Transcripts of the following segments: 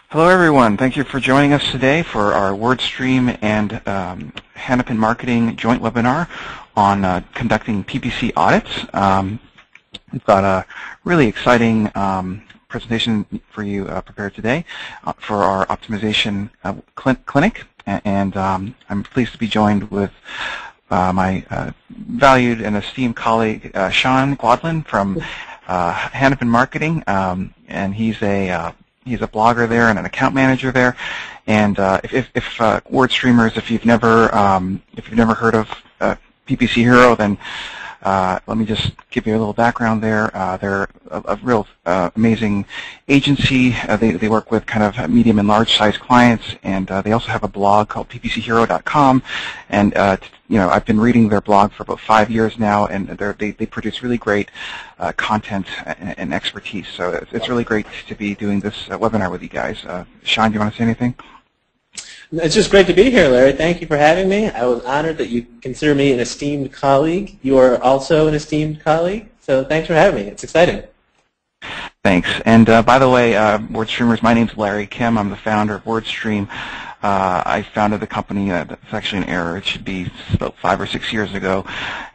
Hello everyone, thank you for joining us today for our WordStream and Hanapin Marketing joint webinar on conducting PPC audits. We've got a really exciting presentation for you prepared today for our optimization clinic, and I'm pleased to be joined with my valued and esteemed colleague Sean Gwadlin from Hanapin Marketing, and he's a blogger there and an account manager there. And if WordStreamers, if you've never heard of PPC Hero, then let me just give you a little background there. They're a real amazing agency. They work with kind of medium and large size clients, and they also have a blog called ppchero.com. And I've been reading their blog for about 5 years now, and they produce really great content and expertise. So it's really great to be doing this webinar with you guys. Sean, do you want to say anything? It's just great to be here, Larry. Thank you for having me. I was honored that you consider me an esteemed colleague. You are also an esteemed colleague, so thanks for having me. It's exciting. Thanks. And by the way, WordStreamers, my name's Larry Kim. I'm the founder of WordStream. I founded the company. That's actually an error. It should be about 5 or 6 years ago.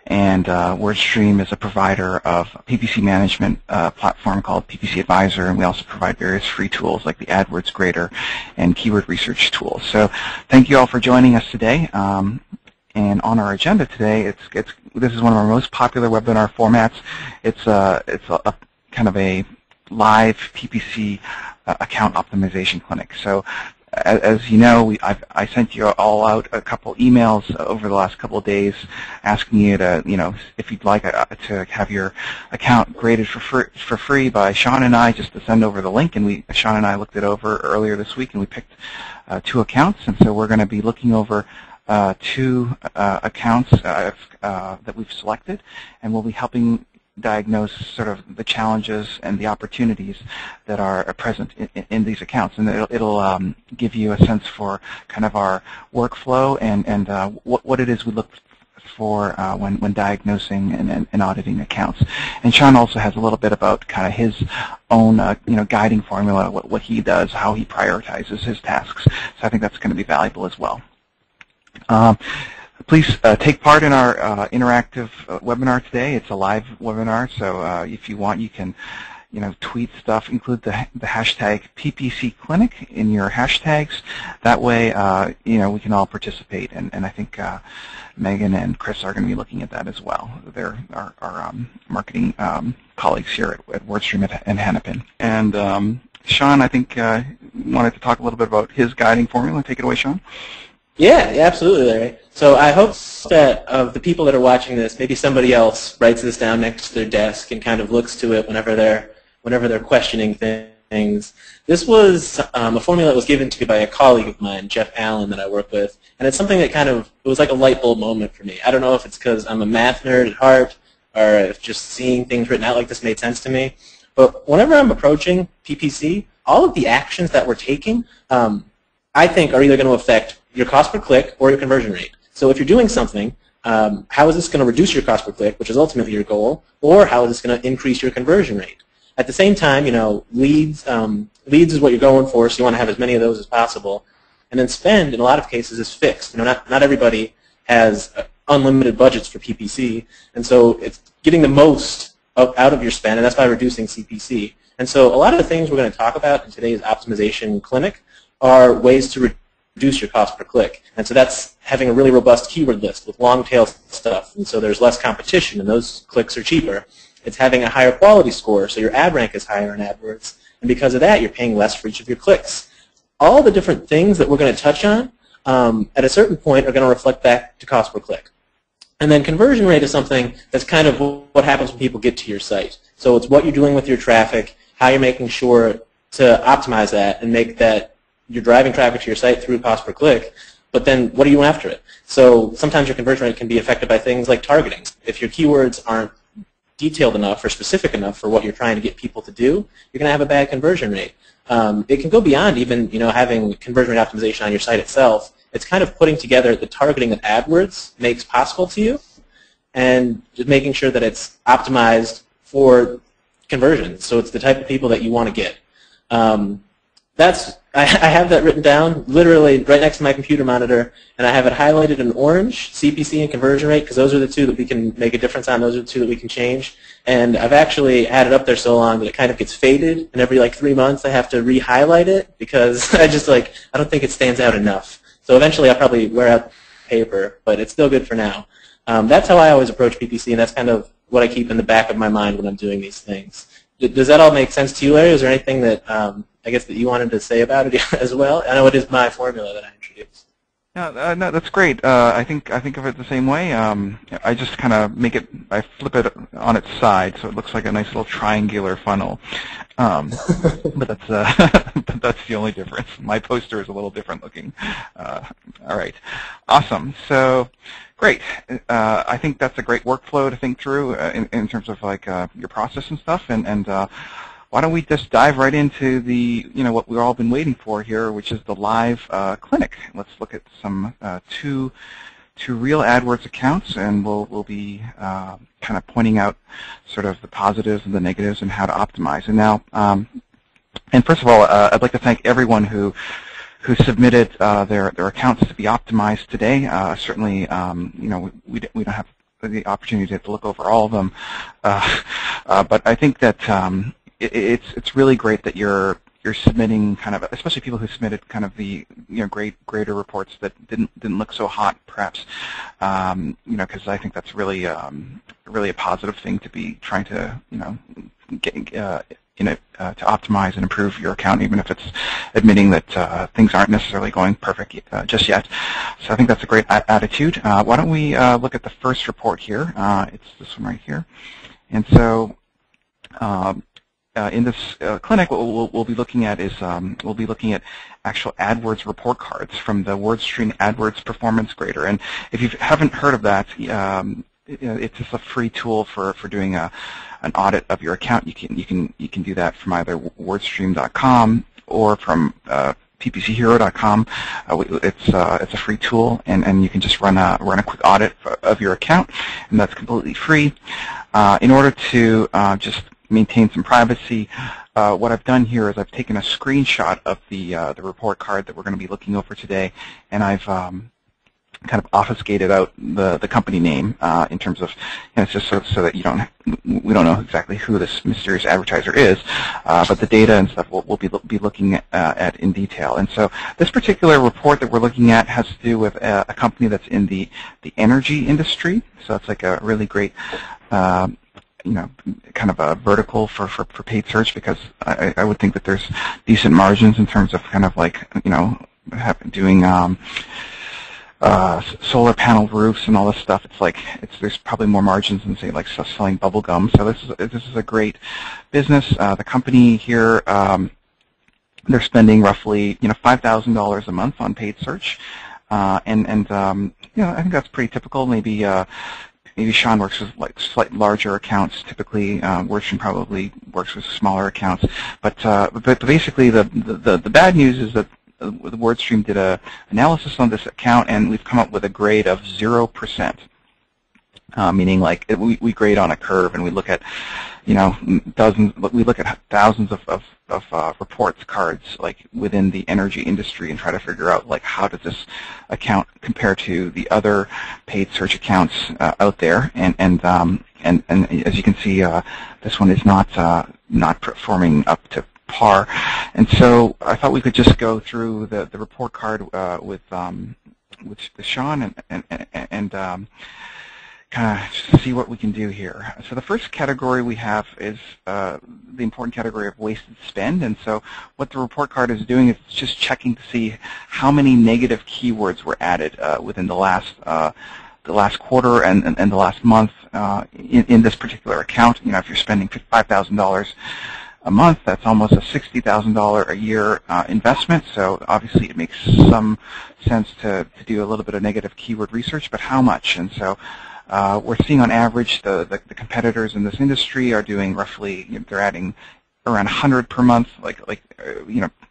And WordStream is a provider of a PPC management platform called PPC Advisor, and we also provide various free tools like the AdWords Grader and keyword research tools. So thank you all for joining us today. And on our agenda today, this is one of our most popular webinar formats. It's a kind of a live PPC account optimization clinic. So as you know, I sent you all out a couple emails over the last couple of days asking you to, if you'd like to have your account graded for free by Sean and I, just to send over the link. And Sean and I looked it over earlier this week, and we picked 2 accounts. And so we're going to be looking over 2 accounts that we've selected, and we'll be helping diagnose sort of the challenges and the opportunities that are present in these accounts, and it'll give you a sense for kind of our workflow and what it is we look for when diagnosing and auditing accounts. And Sean also has a little bit about kind of his own guiding formula, what he does, how he prioritizes his tasks. So I think that's going to be valuable as well. Please take part in our interactive webinar today. It's a live webinar, so if you want, you can tweet stuff, include the hashtag PPC Clinic in your hashtags. That way, we can all participate, and I think Megan and Chris are going to be looking at that as well. They're our marketing colleagues here at WordStream and Hanapin. And Sean, I think wanted to talk a little bit about his guiding formula. Take it away, Sean. Yeah, absolutely, Larry. So I hope that of the people that are watching this, maybe somebody else writes this down next to their desk and kind of looks to it whenever they're questioning things. This was a formula that was given to me by a colleague of mine, Jeff Allen, that I work with, and it's something that it was like a light bulb moment for me. I don't know if it's because I'm a math nerd at heart or if just seeing things written out like this made sense to me, but whenever I'm approaching PPC, all of the actions that we're taking, I think are either going to affect your cost per click or your conversion rate. So if you're doing something, how is this going to reduce your cost per click, which is ultimately your goal, or how is this going to increase your conversion rate? At the same time, leads is what you're going for, so you want to have as many of those as possible. And then spend, in a lot of cases, is fixed. Not everybody has unlimited budgets for PPC, and so it's getting the most out of your spend, and that's by reducing CPC. And so a lot of the things we're going to talk about in today's optimization clinic are ways to reduce your cost per click. And so that's having a really robust keyword list with long tail stuff, and so there's less competition and those clicks are cheaper. It's having a higher quality score, so your ad rank is higher in AdWords, and because of that you're paying less for each of your clicks. All the different things that we're going to touch on at a certain point are going to reflect back to cost per click. And then conversion rate is something that's kind of what happens when people get to your site. So it's what you're doing with your traffic, how you're making sure to optimize that and make that you're driving traffic to your site through cost per click, but then what are you doing after it? So sometimes your conversion rate can be affected by things like targeting. If your keywords aren't detailed enough or specific enough for what you're trying to get people to do, you're going to have a bad conversion rate. It can go beyond even having conversion rate optimization on your site itself. It's kind of putting together the targeting that AdWords makes possible to you and just making sure that it's optimized for conversions. So it's the type of people that you want to get. I have that written down, literally right next to my computer monitor, and I have it highlighted in orange, CPC and conversion rate, because those are the two that we can make a difference on. Those are the two that we can change. And I've actually had it up there so long that it kind of gets faded, and every like 3 months I have to re-highlight it because I don't think it stands out enough. So eventually I'll probably wear out paper, but it's still good for now. That's how I always approach PPC, and that's kind of what I keep in the back of my mind when I'm doing these things. Does that all make sense to you, Larry? Is there anything that I guess that you wanted to say about it as well? I know it is my formula that I introduced. No, that's great. I think of it the same way. I just kind of I flip it on its side so it looks like a nice little triangular funnel. But that's but that's the only difference. My poster is a little different looking. All right, awesome. So great. I think that's a great workflow to think through in terms of like your process and stuff. And why don't we just dive right into the what we've all been waiting for here, which is the live clinic. Let's look at some two real AdWords accounts, and we'll be kind of pointing out sort of the positives and the negatives and how to optimize. And now, and first of all, I'd like to thank everyone who submitted their accounts to be optimized today. Certainly, we don't have the opportunity to look over all of them, but I think that it's really great that you're submitting kind of, especially people who submitted kind of the greater reports that didn't look so hot, perhaps, because I think that's really really a positive thing to be trying to get to optimize and improve your account, even if it's admitting that things aren't necessarily going perfect just yet. So I think that's a great attitude. Why don't we look at the first report here? It's this one right here, and so. In this clinic, what we'll be looking at is we'll be looking at actual AdWords report cards from the WordStream AdWords Performance Grader. And if you haven't heard of that, it's just a free tool for doing an audit of your account. You can do that from either WordStream.com or from PPCHero.com. It's a free tool, and you can just run a quick audit of your account, and that's completely free. In order to just maintain some privacy, what I've done here is I've taken a screenshot of the report card that we're going to be looking over today, and I've kind of obfuscated out the company name in terms of, it's just so that we don't know exactly who this mysterious advertiser is, but the data and stuff we'll be looking at in detail. And so this particular report that we're looking at has to do with a company that's in the energy industry. So it's like a really great kind of a vertical for paid search, because I would think that there's decent margins in terms of kind of like, doing solar panel roofs and all this stuff. There's probably more margins than, say, like selling bubble gum. So this is a great business. The company here, they're spending roughly $5,000 a month on paid search, and I think that's pretty typical. Maybe Sean works with like slightly larger accounts. Typically, WordStream probably works with smaller accounts. But basically, the bad news is that the WordStream did a analysis on this account, and we've come up with a grade of 0%. Meaning, like, we grade on a curve, and we look at thousands of reports cards like within the energy industry and try to figure out like how does this account compare to the other paid search accounts out there, and as you can see, this one is not performing up to par. And so I thought we could just go through the report card with Sean and kind of see what we can do here. So the first category we have is the important category of wasted spend. And so what the report card is doing is it's just checking to see how many negative keywords were added within the last quarter and the last month in this particular account. If you're spending $5,000 a month, that's almost a $60,000 a year investment. So obviously it makes some sense to do a little bit of negative keyword research, but how much? And so we're seeing on average the competitors in this industry are doing roughly, they're adding around 100 per month,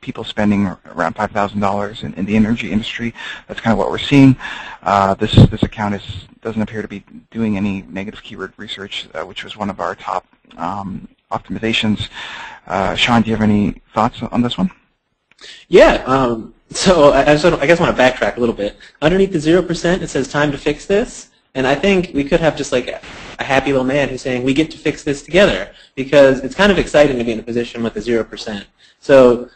people spending around $5,000 in the energy industry. That's kind of what we're seeing. This account doesn't appear to be doing any negative keyword research, which was one of our top optimizations. Sean, do you have any thoughts on this one? Yeah. So I guess I want to backtrack a little bit. Underneath the 0%, it says time to fix this. And I think we could have just like a happy little man who's saying, we get to fix this together, because it's kind of exciting to be in a position with the 0%. So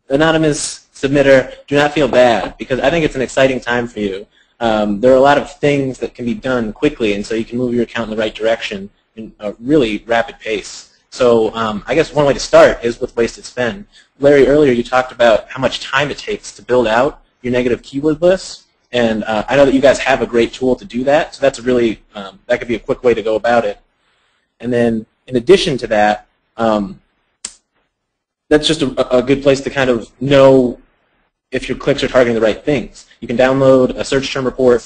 anonymous submitter, do not feel bad, because I think it's an exciting time for you. There are a lot of things that can be done quickly, and so you can move your account in the right direction in a really rapid pace. So I guess one way to start is with wasted spend. Larry, earlier you talked about how much time it takes to build out your negative keyword list. And I know that you guys have a great tool to do that, so that's a really, that could be a quick way to go about it. And then in addition to that, that's just a good place to kind of know if your clicks are targeting the right things. You can download a search term report,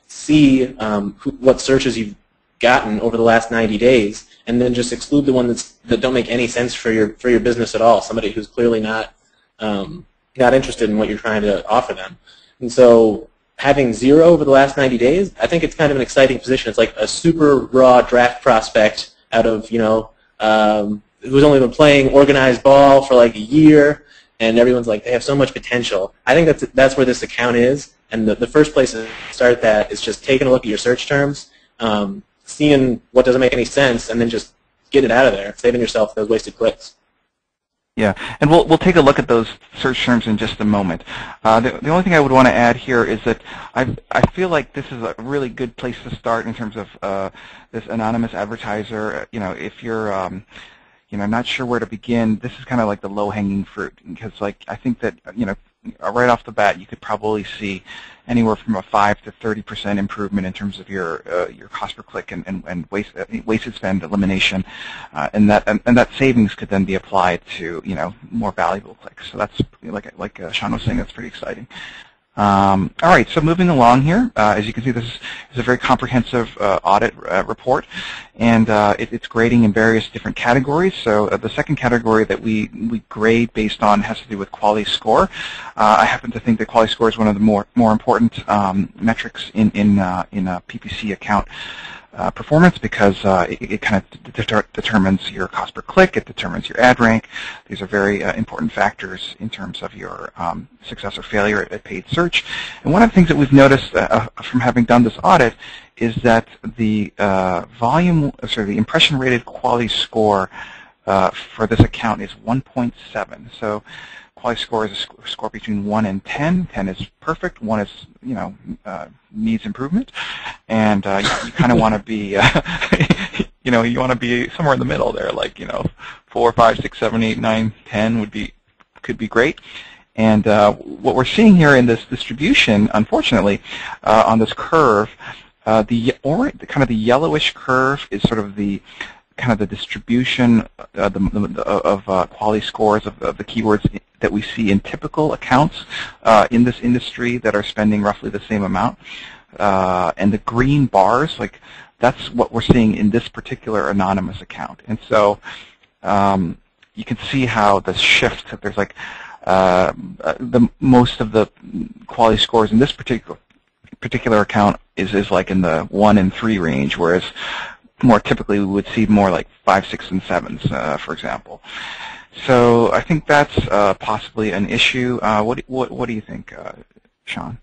see what searches you've gotten over the last 90 days, and then just exclude the ones that don't make any sense for your business at all, somebody who's clearly not interested in what you're trying to offer them. And so having 0 over the last 90 days, I think it's kind of an exciting position. It's like a super raw draft prospect out of, who's only been playing organized ball for like a year, and everyone's like, they have so much potential. I think that's where this account is, and the first place to start that is just taking a look at your search terms, seeing what doesn't make any sense, and then just getting it out of there, saving yourself those wasted clicks. Yeah, and we'll take a look at those search terms in just a moment. The only thing I would want to add here is that I feel like this is a really good place to start in terms of this anonymous advertiser. If you're not sure where to begin, this is kind of like the low-hanging fruit, because I think that right off the bat you could probably see anywhere from a 5 to 30% improvement in terms of your cost per click and wasted spend elimination, and that savings could then be applied to more valuable clicks. So that's like Sean was saying, that's pretty exciting. All right, so moving along here, as you can see, this is a very comprehensive audit report, and it's grading in various different categories. So the second category that we grade based on has to do with quality score. I happen to think that quality score is one of the more important metrics in a PPC account performance, because it kind of determines your cost per click, it determines your ad rank. These are very important factors in terms of your success or failure at paid search. And one of the things that we've noticed from having done this audit is that the the impression rated quality score for this account is 1.7. So quality score is a score between 1 and 10. 10 is perfect. 1 is, needs improvement. And you kind of want to be, you want to be somewhere in the middle there, like, 4, 5, 6, 7, 8, 9, 10 could be great. And what we're seeing here in this distribution, unfortunately, on this curve, the yellowish curve is sort of the distribution of quality scores of the keywords that we see in typical accounts in this industry that are spending roughly the same amount. And the green bars, that's what we're seeing in this particular anonymous account. And so you can see how the shift, there's most of the quality scores in this particular account is like in the 1 and 3 range, whereas more typically we would see more like 5, 6, and 7s, for example. So I think that's possibly an issue. What do you think, Sean?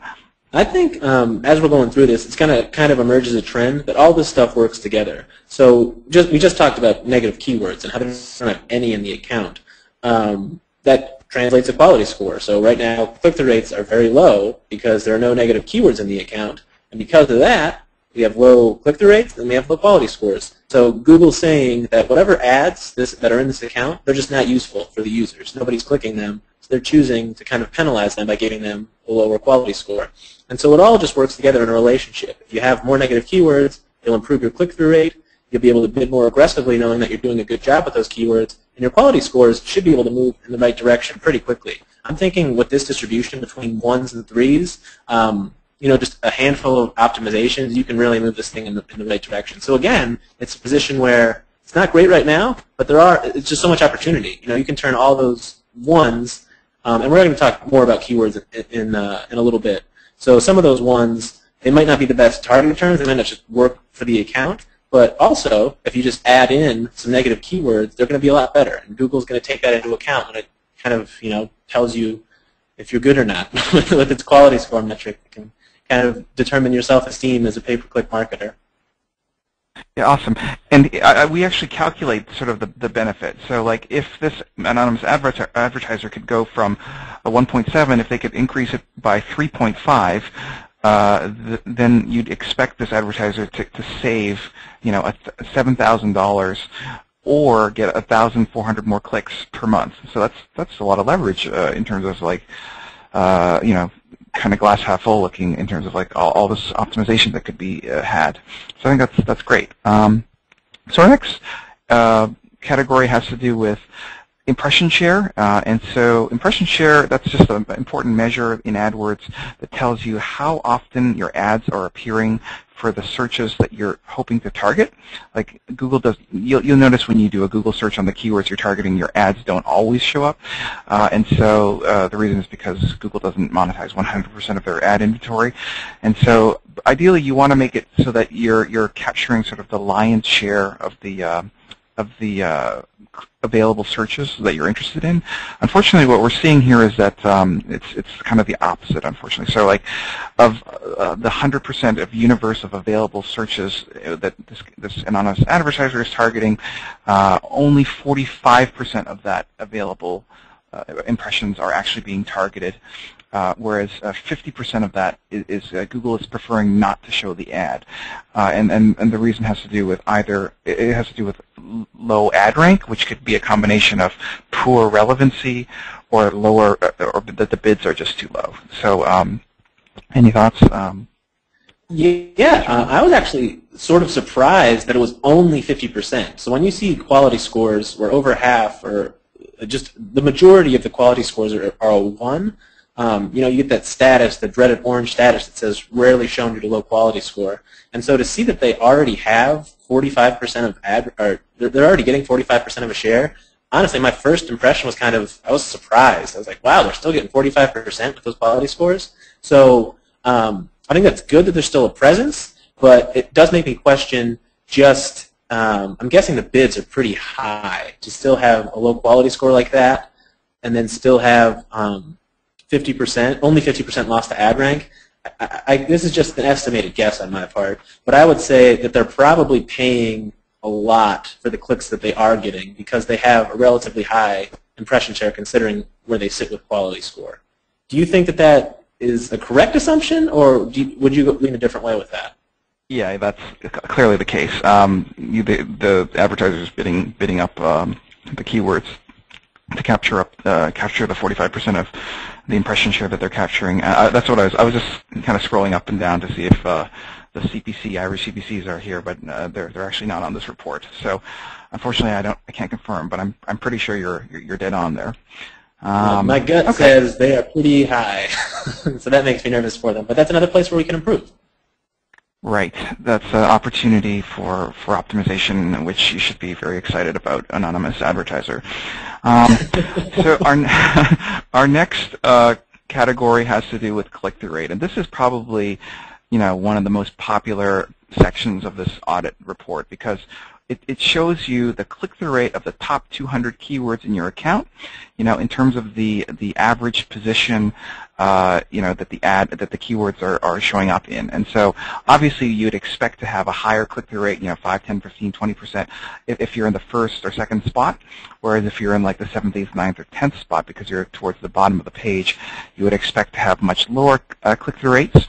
I think as we're going through this, it's kind of emerge as a trend that all this stuff works together. So we just talked about negative keywords and how they don't have any in the account. That translates to quality score. So right now, click-through rates are very low because there are no negative keywords in the account, and because of that, we have low click-through rates and we have low quality scores. So Google's saying that whatever ads that are in this account, they're just not useful for the users. Nobody's clicking them, so they're choosing to kind of penalize them by giving them a lower quality score. And so it all just works together in a relationship. If you have more negative keywords, you'll improve your click-through rate, you'll be able to bid more aggressively knowing that you're doing a good job with those keywords, and your quality scores should be able to move in the right direction pretty quickly. I'm thinking with this distribution between 1s and 3s, just a handful of optimizations, you can really move this thing in the right direction. So again, it's a position where it's not great right now, but it's just so much opportunity. You can turn all those 1s, and we're going to talk more about keywords in a little bit. So some of those 1s, they might not be the best targeting terms, they might not just work for the account, but also if you just add in some negative keywords, they're going to be a lot better, and Google's going to take that into account when it kind of tells you if you're good or not with its quality score metric. It can kind of determine your self-esteem as a pay-per-click marketer. Yeah, awesome. And we actually calculate sort of the benefit. So like if this anonymous advertiser could go from a 1.7, if they could increase it by 3.5, then you'd expect this advertiser to save, $7,000 or get 1,400 more clicks per month. So that's a lot of leverage in terms of like, kind of glass half full looking in terms of like all this optimization that could be had. So I think that's great. So our next category has to do with impression share, and so impression share, that's just an important measure in AdWords that tells you how often your ads are appearing for the searches that you're hoping to target. Like Google does, you'll notice when you do a Google search on the keywords you're targeting, your ads don't always show up, and so the reason is because Google doesn't monetize 100% of their ad inventory, and so ideally you want to make it so that you're capturing sort of the lion's share of the available searches that you're interested in. Unfortunately, what we're seeing here is that it's kind of the opposite, unfortunately. So like of the 100% of universe of available searches that this anonymous advertiser is targeting, only 45% of that available impressions are actually being targeted. Whereas 50% of that is Google is preferring not to show the ad, and the reason has to do with either it has to do with low ad rank, which could be a combination of poor relevancy or lower, or that the bids are just too low. So, any thoughts? I was actually sort of surprised that it was only 50%. So when you see quality scores where over half, or just the majority of the quality scores are a 1. You get that status, the dreaded orange status that says rarely shown due to low quality score. And so to see that they already have 45% of they're already getting 45% of a share, honestly, my first impression was I was surprised. I was like, wow, they're still getting 45% with those quality scores. So I think that's good that there's still a presence, but it does make me question just, I'm guessing the bids are pretty high to still have a low quality score like that and then still have only 50% lost to ad rank. This is just an estimated guess on my part, but I would say that they're probably paying a lot for the clicks that they are getting because they have a relatively high impression share considering where they sit with quality score. Do you think that that is a correct assumption, or would you lean a different way with that? Yeah, that's clearly the case. The advertisers bidding up the keywords to capture the 45% of the impression share that they're capturing. That's what I was just kind of scrolling up and down to see if the Irish CPCs are here, but they're actually not on this report. So unfortunately, I can't confirm, but I'm pretty sure you're dead on there. My gut says they are pretty high, so that makes me nervous for them. But that's another place where we can improve. Right. That's an opportunity for optimization, which you should be very excited about, anonymous advertiser. So our next category has to do with click-through rate, and this is probably one of the most popular sections of this audit report because it shows you the click-through rate of the top 200 keywords in your account, in terms of the average position, that the keywords are showing up in. And so obviously you'd expect to have a higher click-through rate, 5, 10, 15, 20% if you're in the first or second spot, whereas if you're in like the 7th, 8th, 9th, or 10th spot because you're towards the bottom of the page, you would expect to have much lower click-through rates.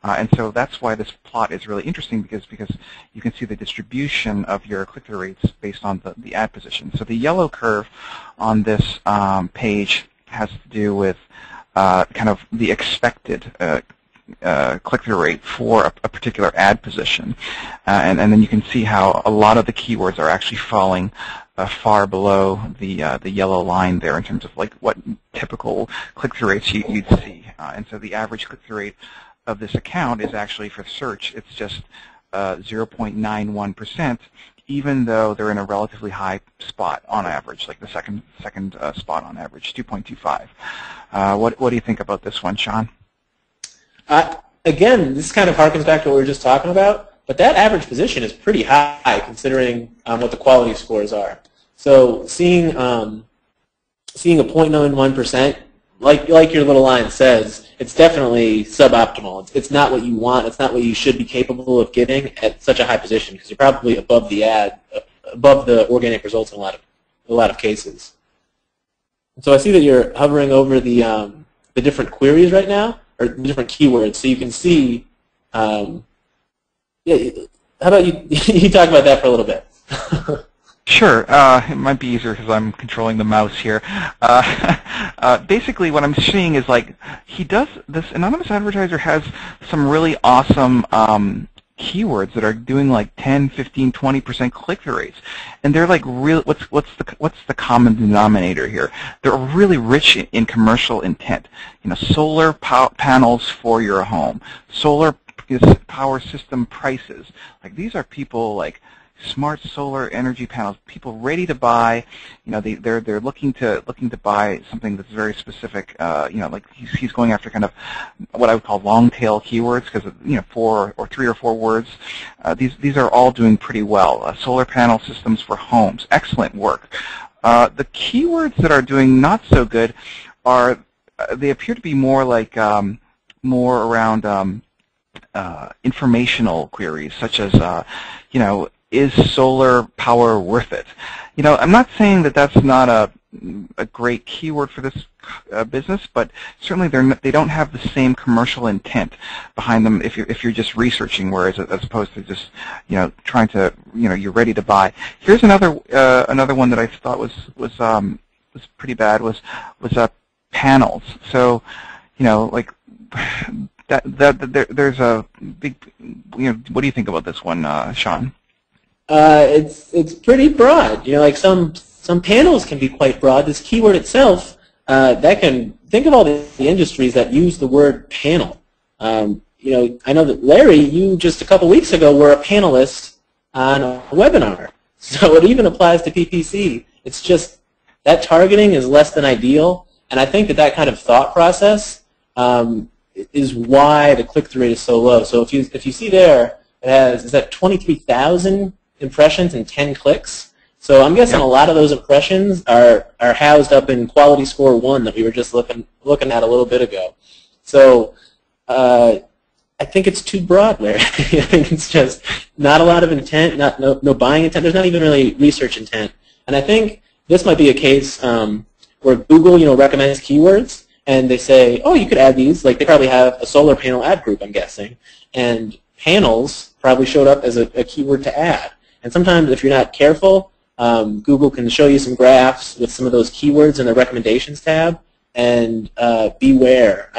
And so that's why this plot is really interesting because you can see the distribution of your click-through rates based on the ad position. So the yellow curve on this page has to do with kind of the expected click-through rate for a particular ad position. And then you can see how a lot of the keywords are actually falling far below the yellow line there in terms of like what typical click-through rates you'd see. And so the average click-through rate of this account is actually for search. It's just 0.91%, even though they're in a relatively high spot on average, like the second spot on average, 2.25. What do you think about this one, Sean? Again, this kind of harkens back to what we were just talking about, but that average position is pretty high considering what the quality scores are. So seeing seeing a 0.91%, like your little line says, it's definitely suboptimal. It's not what you want. It's not what you should be capable of getting at such a high position, because you're probably above the above the organic results in a lot of cases. And so I see that you're hovering over the different queries right now, or the different keywords, so you can see. Yeah, how about you? You talk about that for a little bit. Sure. It might be easier because I'm controlling the mouse here. Basically, what I'm seeing is like this anonymous advertiser has some really awesome keywords that are doing like 10, 15, 20% click-through rates, and they're like real. What's the common denominator here? They're really rich in commercial intent. You know, solar panels for your home, solar power system prices. Like these are people like smart solar energy panels, people ready to buy. You know, they're looking to buy something that's very specific. You know, like he's going after kind of what I would call long tail keywords, because you know, 3 or 4 words. These are all doing pretty well. Solar panel systems for homes, excellent work. The keywords that are doing not so good are they appear to be more like more around informational queries, such as you know, is solar power worth it? You know, I'm not saying that that's not a great keyword for this business, but certainly they don't have the same commercial intent behind them if you're just researching, whereas as opposed to just, you know, trying to, you know, you're ready to buy. Here's another one that I thought was pretty bad was panels. So, you know, like there's a big, you know, what do you think about this one, Sean? It's pretty broad. You know, like some panels can be quite broad. This keyword itself, that can think of all the industries that use the word panel. You know, I know that Larry, you just a couple weeks ago were a panelist on a webinar, so it even applies to PPC. It's just that targeting is less than ideal, and I think that kind of thought process is why the click-through rate is so low. So if you see there, is that 23,000 impressions and 10 clicks. So I'm guessing a lot of those impressions are housed up in quality score 1 that we were just looking at a little bit ago. So I think it's too broad, Larry. I think it's just not a lot of intent, no buying intent. There's not even really research intent. And I think this might be a case where Google, you know, recommends keywords, and they say, oh, you could add these. Like they probably have a solar panel ad group, I'm guessing, and panels probably showed up as a keyword to add. And sometimes if you're not careful, Google can show you some graphs with some of those keywords in the recommendations tab, and beware.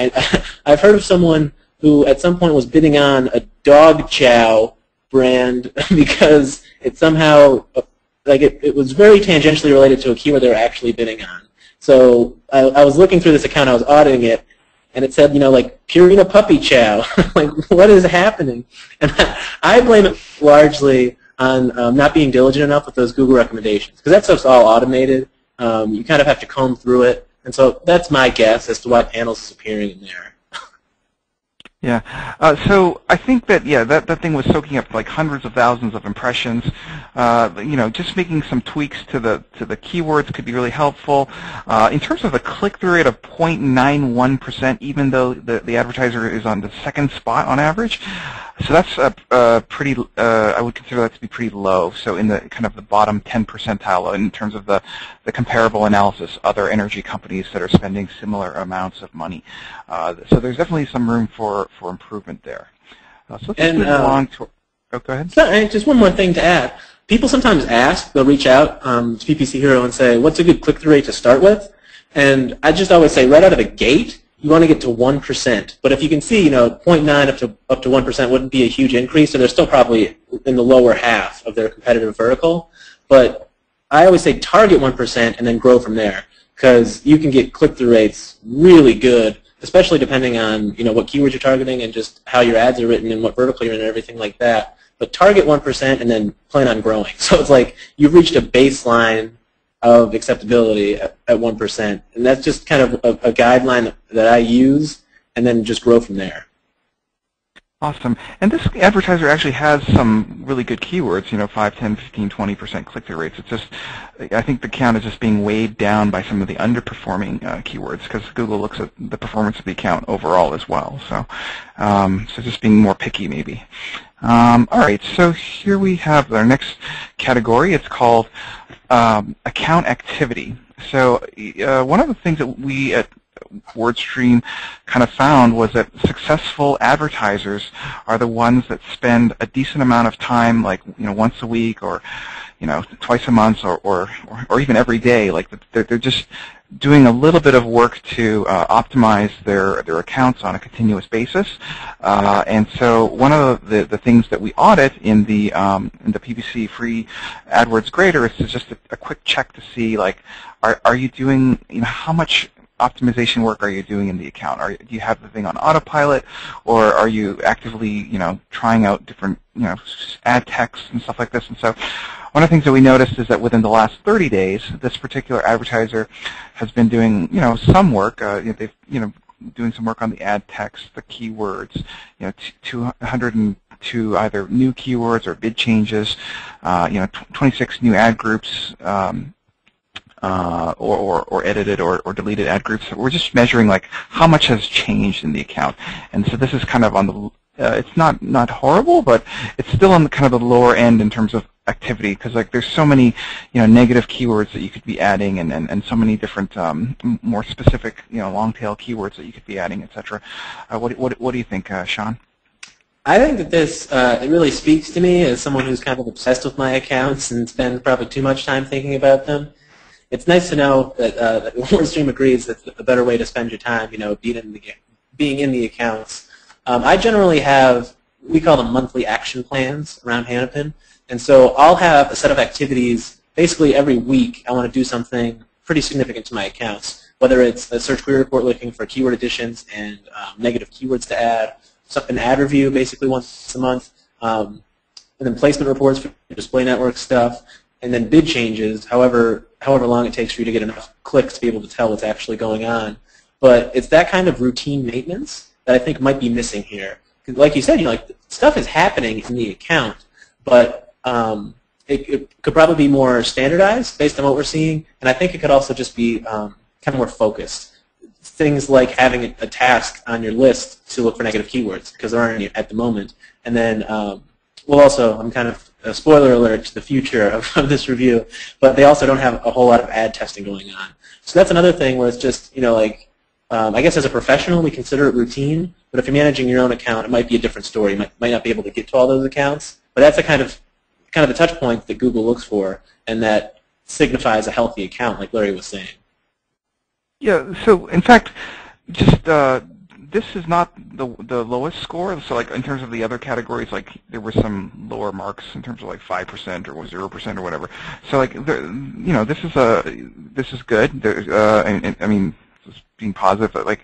I've heard of someone who at some point was bidding on a dog chow brand because it somehow, like it was very tangentially related to a keyword they were actually bidding on. So I was looking through this account, I was auditing it, and it said, you know, like Purina Puppy Chow. Like, what is happening? And I blame it largely on not being diligent enough with those Google recommendations, because that stuff's all automated. You kind of have to comb through it, and so that's my guess as to why panels is appearing in there. Yeah. So I think that that thing was soaking up like hundreds of thousands of impressions. You know, just making some tweaks to the keywords could be really helpful. In terms of the click-through rate of 0.91%, even though the advertiser is on the second spot on average, so that's pretty. I would consider that to be pretty low. So in the kind of the bottom 10 percentile in terms of the comparable analysis, other energy companies that are spending similar amounts of money. So there's definitely some room for improvement there. So let's move along to. Oh, go ahead. So, just one more thing to add. People sometimes ask, they'll reach out to PPC Hero and say, what's a good click-through rate to start with? And I just always say, right out of the gate, you want to get to 1%. But if you can see, you know, 0.9 up to 1% wouldn't be a huge increase, so they're still probably in the lower half of their competitive vertical. But I always say target 1% and then grow from there, because you can get click-through rates really good, especially depending on, you know, what keywords you're targeting and just how your ads are written and what vertical you're in and everything like that. But target 1% and then plan on growing. So it's like you've reached a baseline of acceptability at 1%. And that's just kind of a guideline that I use, and then just grow from there. Awesome. And this advertiser actually has some really good keywords, 5, 10, 15, 20% click-through rates. It's just, I think the count is just being weighed down by some of the underperforming keywords, because Google looks at the performance of the account overall as well. So, so just being more picky maybe. All right, so here we have our next category. It's called account activity. So one of the things that we at WordStream kind of found was that successful advertisers are the ones that spend a decent amount of time, like once a week or twice a month or even every day. Like they're just doing a little bit of work to optimize their accounts on a continuous basis. And so one of the things that we audit in the PPC free AdWords grader is just a quick check to see, like, are you doing, how much optimization work are you doing in the account? Do you have the thing on autopilot, or are you actively, trying out different, ad text and stuff like this? And so one of the things that we noticed is that within the last 30 days, this particular advertiser has been doing, some work. They've, doing some work on the ad text, the keywords, 202 either new keywords or bid changes, 26 new ad groups, or edited or deleted ad groups. We're just measuring like how much has changed in the account, and so this is kind of on the it's not horrible, but it's still on the kind of the lower end in terms of activity, because like there's so many negative keywords that you could be adding, and so many different more specific long tail keywords that you could be adding, etc. What do you think, Sean? I think that this it really speaks to me as someone who's kind of obsessed with my accounts and spends probably too much time thinking about them. It's nice to know that WordStream agrees that the better way to spend your time, being in the accounts. I generally have, we call them monthly action plans around Hanapin, and so I'll have a set of activities basically every week. I want to do something pretty significant to my accounts, whether it's a search query report looking for keyword additions and negative keywords to add, an ad review basically once a month, and then placement reports for display network stuff, and then bid changes, however long it takes for you to get enough clicks to be able to tell what's actually going on. But it's that kind of routine maintenance that I think might be missing here. Because like you said, stuff is happening in the account, but it could probably be more standardized based on what we're seeing, and I think it could also just be kind of more focused. Things like having a task on your list to look for negative keywords, because there aren't any at the moment. And then, well, also, I'm kind of a spoiler alert to the future of this review, but they also don't have a whole lot of ad testing going on. So that's another thing where it's just, I guess as a professional, we consider it routine, but if you're managing your own account, it might be a different story. You might not be able to get to all those accounts, but that's a kind of the touch point that Google looks for, and that signifies a healthy account, like Larry was saying. Yeah, so in fact, just this is not the lowest score. So like in terms of the other categories, like there were some lower marks in terms of like 5% or 0% or whatever. So like this is good. I mean, just being positive, but like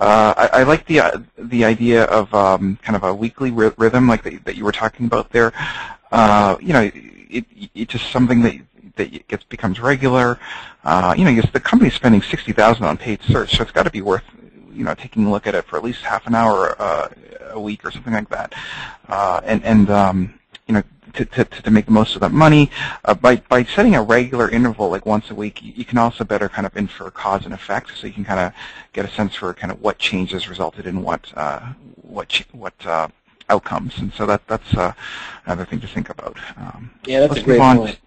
I like the idea of kind of a weekly rhythm, like that you were talking about there. It's just something that becomes regular. The company's spending $60,000 on paid search, so it's got to be worth taking a look at it for at least half an hour a week or something like that, to make the most of that money. By setting a regular interval, like once a week, you can also better kind of infer cause and effect, so you can kind of get a sense for kind of what changes resulted in what outcomes, and so that's another thing to think about. Yeah, that's a great point.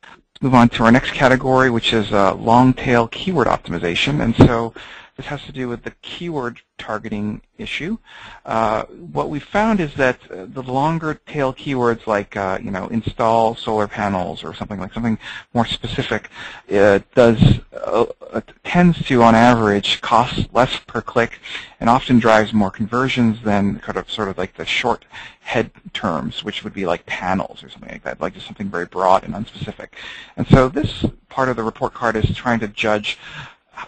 Let's move on to our next category, which is long-tail keyword optimization, and so this has to do with the keyword targeting issue. What we found is that the longer tail keywords like install solar panels or something more specific tends to, on average, cost less per click and often drives more conversions than sort of like the short head terms, which would be like panels or something like that, like just something very broad and unspecific. And so this part of the report card is trying to judge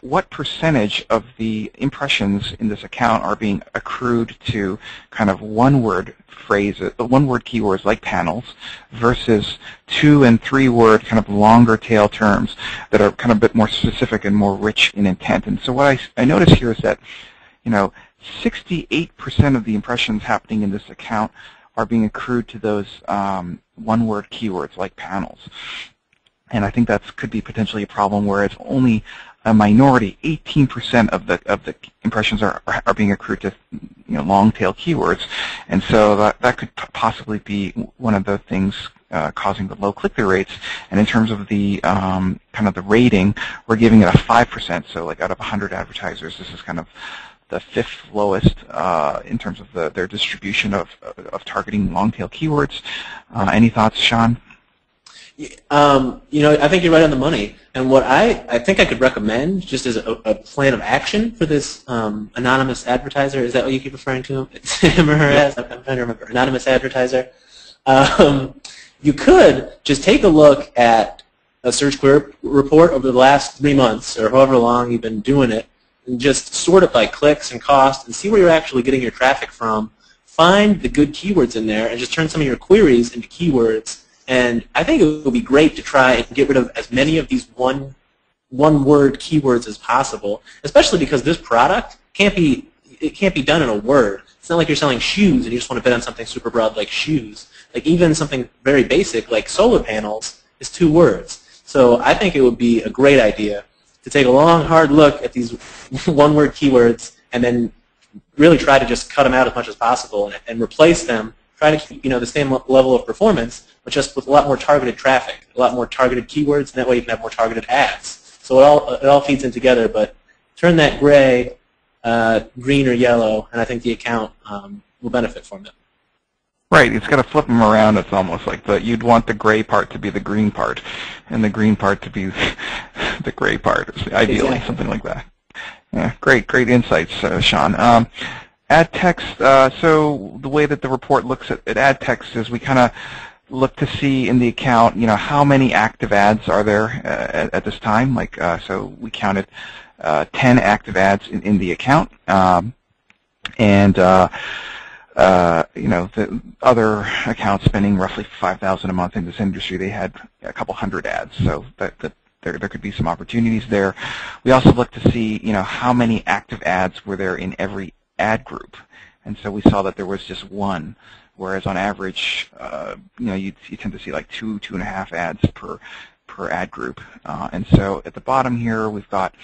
what percentage of the impressions in this account are being accrued to kind of one-word phrases, one-word keywords like panels, versus 2- and 3-word kind of longer tail terms that are kind of a bit more specific and more rich in intent. And so what I notice here is that 68% of the impressions happening in this account are being accrued to those one-word keywords like panels. And I think that could be potentially a problem, whereas only a minority, 18% of the impressions are being accrued to long-tail keywords, and so that could possibly be one of the things causing the low click-through rates. And in terms of the kind of the rating, we're giving it a 5%. So like out of 100 advertisers, this is kind of the fifth lowest in terms of their distribution of targeting long-tail keywords. Any thoughts, Sean? I think you're right on the money. And what I think I could recommend, just as a plan of action for this anonymous advertiser, is that what you keep referring to him or her as? I'm trying to remember. Anonymous advertiser. You could just take a look at a search query report over the last 3 months, or however long you've been doing it, and just sort it by clicks and cost, and see where you're actually getting your traffic from. Find the good keywords in there, and just turn some of your queries into keywords. And I think it would be great to try and get rid of as many of these one-word keywords as possible, especially because this product can't be done in a word. It's not like you're selling shoes and you just want to bet on something super broad like shoes. Like even something very basic like solar panels is 2 words. So I think it would be a great idea to take a long, hard look at these one-word keywords and then really try to just cut them out as much as possible and replace them. Try to keep the same level of performance, but just with a lot more targeted traffic, a lot more targeted keywords, and that way you can have more targeted ads. So it all feeds in together, but turn that gray, green or yellow, and I think the account will benefit from it. Right, it's got to flip them around. It's almost like you'd want the gray part to be the green part, and the green part to be the gray part, ideally, exactly. Something like that. Yeah, great insights, Sean. Ad text, so the way that the report looks at ad text is we kind of look to see in the account, how many active ads are there at this time. Like, so we counted 10 active ads in the account, and the other accounts spending roughly $5,000 a month in this industry, they had a couple hundred ads. So there could be some opportunities there. We also look to see, how many active ads were there in every ad group, and so we saw that there was just 1, whereas on average, you tend to see like 2.5 ads per ad group. And so at the bottom here, we've got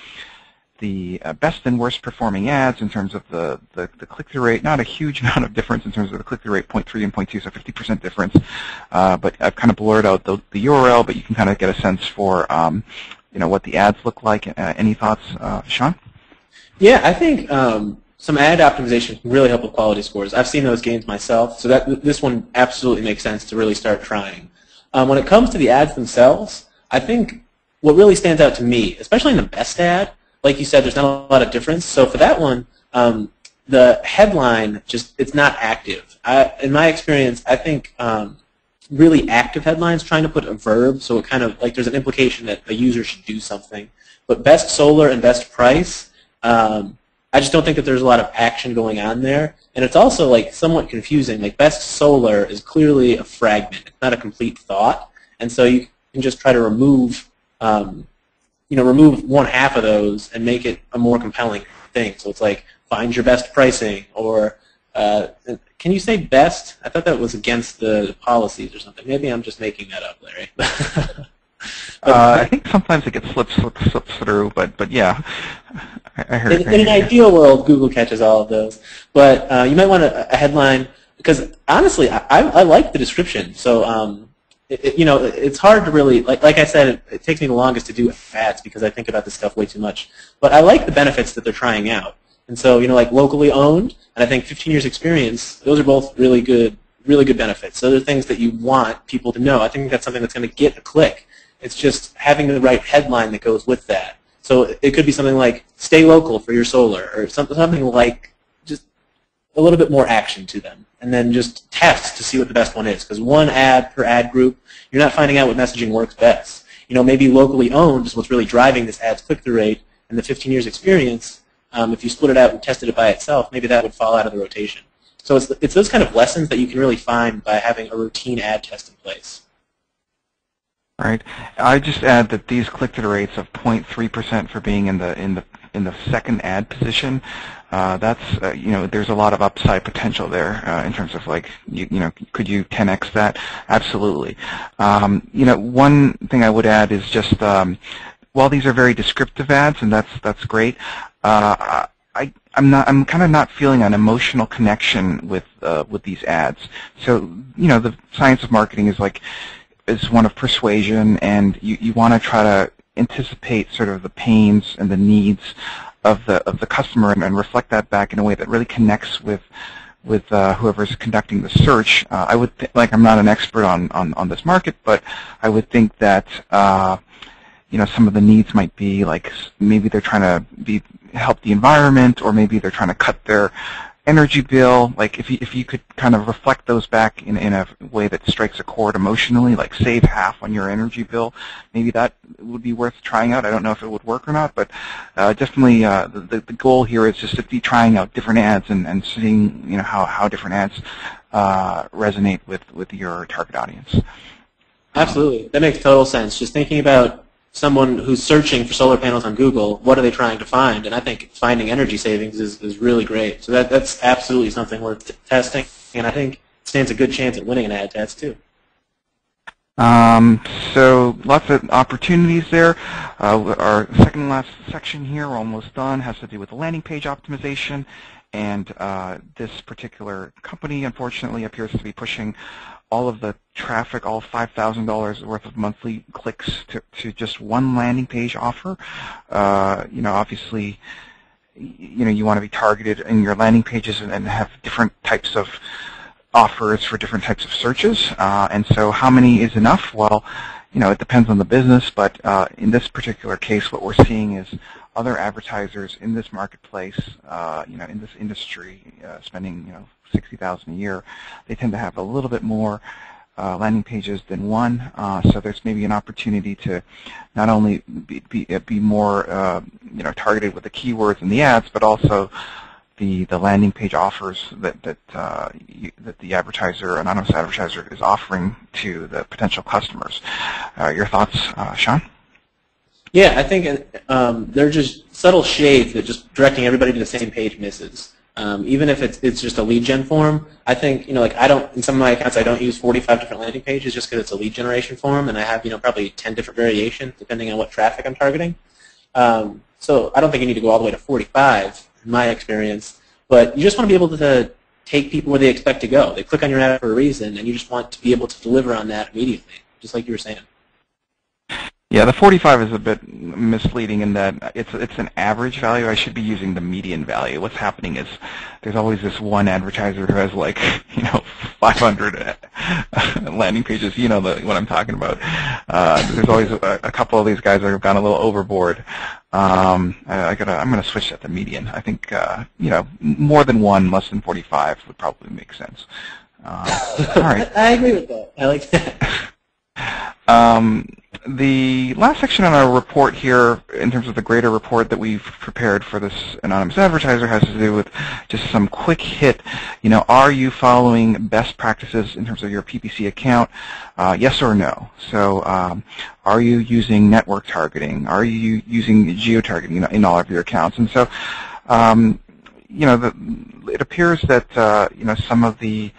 the best and worst performing ads in terms of the click-through rate. Not a huge amount of difference in terms of the click-through rate, 0.3 and 0.2, so 50% difference. But I've kind of blurred out the URL, but you can kind of get a sense for what the ads look like. Any thoughts, Sean? Yeah, I think some ad optimization can really help with quality scores. I've seen those gains myself, so this one absolutely makes sense to really start trying. When it comes to the ads themselves, I think what really stands out to me, especially in the best ad, like you said, there's not a lot of difference. So for that one, the headline, it's not active. In my experience, I think really active headlines, trying to put a verb, so it kind of, like there's an implication that a user should do something. But best solar and best price, I just don't think that there's a lot of action going on there. And it's also like somewhat confusing. Like best solar is clearly a fragment. It's not a complete thought. And so you can just try to remove, remove 1/2 of those and make it a more compelling thing. So it's like find your best pricing, or can you say best? I thought that was against the policies or something. Maybe I'm just making that up, Larry. I think sometimes it gets slips through, but yeah, I heard it. In an ideal world, Google catches all of those. But you might want a headline, because honestly, I like the description. So it's hard to really, like I said, it takes me the longest to do ads because I think about this stuff way too much. But I like the benefits that they're trying out. And so, like locally owned, and I think 15 years experience, those are both really good benefits. So they're things that you want people to know. I think that's something that's going to get a click. It's just having the right headline that goes with that. So it could be something like "Stay local for your solar," or something like just a little bit more action to them, and then just test to see what the best one is. Because one ad per ad group, you're not finding out what messaging works best. Maybe locally owned is what's really driving this ad's click-through rate, and the 15 years experience. If you split it out and tested it by itself, maybe that would fall out of the rotation. So it's those kind of lessons that you can really find by having a routine ad test in place. Right. I just add that these click-through rates of 0.3% for being in the second ad position, there's a lot of upside potential there in terms of like, could you 10x that? Absolutely. One thing I would add is just, while these are very descriptive ads, and that's great, I'm kind of not feeling an emotional connection with these ads. So the science of marketing is one of persuasion, and you want to try to anticipate sort of the pains and the needs of the customer and reflect that back in a way that really connects with whoever's conducting the search. I would I'm not an expert on this market, but I would think that some of the needs might be like maybe they're trying to help the environment, or maybe they're trying to cut their energy bill. Like if you could kind of reflect those back in a way that strikes a chord emotionally, like save half on your energy bill, maybe that would be worth trying out. I don't know if it would work or not, but definitely the goal here is just to be trying out different ads and seeing how different ads resonate with your target audience. Absolutely, that makes total sense. Just thinking about someone who's searching for solar panels on Google, what are they trying to find? And I think finding energy savings is really great. So that's absolutely something worth testing, and I think it stands a good chance at winning an ad test too. So lots of opportunities there. Our second last section here, we're almost done, has to do with the landing page optimization. And this particular company, unfortunately, appears to be pushing all of the traffic, all $5,000 worth of monthly clicks to just one landing page offer. Obviously, you want to be targeted in your landing pages and have different types of offers for different types of searches. And so how many is enough? Well, it depends on the business, but in this particular case, what we're seeing is other advertisers in this marketplace, in this industry, spending $60,000 a year, they tend to have a little bit more landing pages than one. So there's maybe an opportunity to not only be more targeted with the keywords and the ads, but also the landing page offers that the advertiser, anonymous advertiser, is offering to the potential customers. Your thoughts, Sean? Yeah, I think they're just subtle shades that just directing everybody to the same page misses. Even if it's just a lead gen form, I think in some of my accounts I don't use 45 different landing pages just because it's a lead generation form, and I have probably 10 different variations depending on what traffic I'm targeting. So I don't think you need to go all the way to 45 in my experience, but you just want to be able to take people where they expect to go. They click on your ad for a reason, and you just want to be able to deliver on that immediately, just like you were saying. Yeah, the 45 is a bit misleading in that it's an average value. I should be using the median value. What's happening is there's always this one advertiser who has 500 landing pages. You know what I'm talking about. There's always a couple of these guys that have gone a little overboard. I'm going to switch that to median. I think more than one, less than 45 would probably make sense. All right. I agree with that. I like that. The last section on our report here, in terms of the greater report that we've prepared for this anonymous advertiser, has to do with just some quick hit. Are you following best practices in terms of your PPC account? Yes or no? So, are you using network targeting? Are you using geo-targeting in all of your accounts? And so, it appears that some of the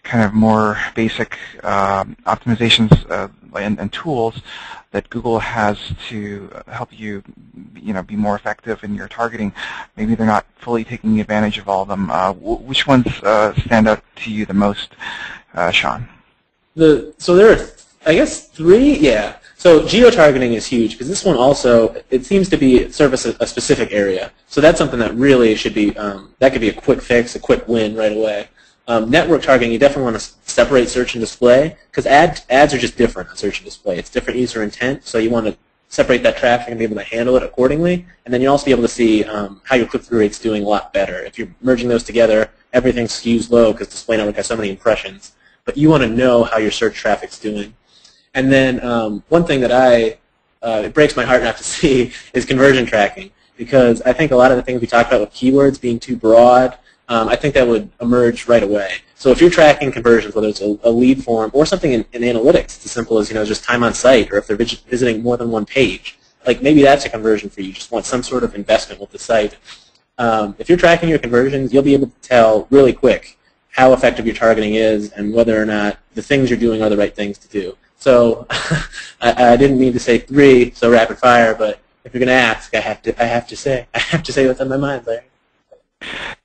kind of more basic optimizations and tools that Google has to help you, be more effective in your targeting, maybe they're not fully taking advantage of all of them. Which ones stand out to you the most, Sean? So there are, I guess, 3. Yeah. So geo-targeting is huge because this one also, it seems to service a specific area. So that's something that really should be, that could be a quick fix, a quick win right away. Network targeting, you definitely want to separate search and display because ads are just different on search and display. It's different user intent, so you want to separate that traffic and be able to handle it accordingly. And then you'll also be able to see how your click-through rate's doing a lot better. If you're merging those together, everything skews low because display network has so many impressions. But you want to know how your search traffic's doing. And then one thing that it breaks my heart not to see is conversion tracking because I think a lot of the things we talked about with keywords being too broad, I think that would emerge right away. So if you're tracking conversions, whether it's a lead form or something in analytics, it's as simple as just time on site, or if they're visiting more than one page, maybe that's a conversion for you. You just want some sort of investment with the site. if you're tracking your conversions, you'll be able to tell really quick how effective your targeting is and whether or not the things you're doing are the right things to do. So I didn't mean to say 3 so rapid fire, but if you're going to ask, I have to say what's on my mind, Larry.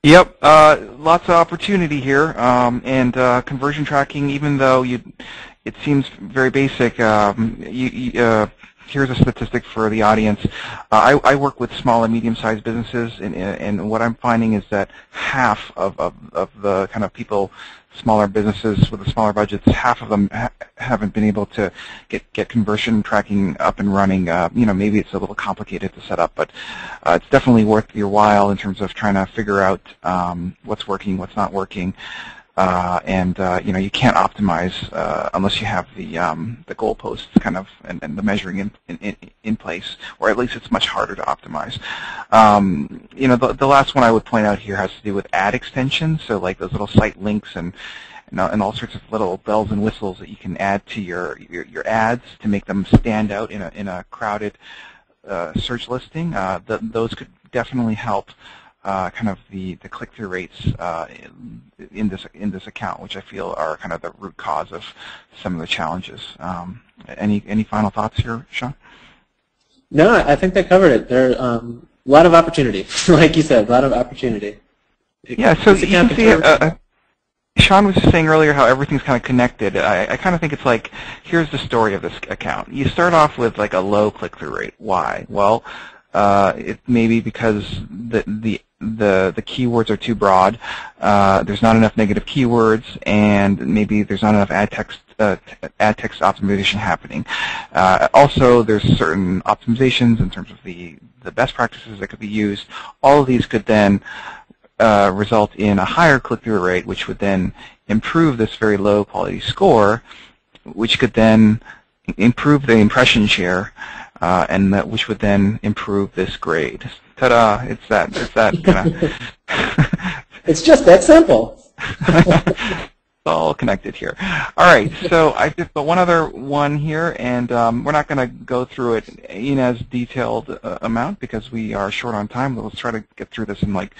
Yep, lots of opportunity here, and conversion tracking, even though it seems very basic, here's a statistic for the audience. I work with small and medium-sized businesses, and what I'm finding is that half of the kind of people, smaller businesses with the smaller budgets, half of them haven't been able to get conversion tracking up and running. Maybe it's a little complicated to set up, but it's definitely worth your while in terms of trying to figure out what's working, what's not working. You can't optimize unless you have the goalposts kind of and the measuring in place, or at least it's much harder to optimize. The last one I would point out here has to do with ad extensions, so like those little site links and all sorts of little bells and whistles that you can add to your ads to make them stand out in a crowded search listing. Those could definitely help kind of the click-through rates in this account, which I feel are kind of the root cause of some of the challenges. Any final thoughts here, Sean? No, I think that covered it. There are a lot of opportunity, like you said, a lot of opportunity. Yeah, so you can see, Sean was just saying earlier how everything's kind of connected. I kind of think it's like, here's the story of this account. You start off with like a low click-through rate. Why? Well, it may be because the keywords are too broad. There's not enough negative keywords, and maybe there's not enough ad text optimization happening. Also, there's certain optimizations in terms of the best practices that could be used. All of these could then result in a higher click-through rate, which would then improve this very low quality score, which could then improve the impression share, and which would then improve this grade. Ta-da! It's that kind of. It's just that simple. It's all connected here. All right, so I just got one other one here, and we're not going to go through it in as detailed amount because we are short on time. But let's try to get through this in like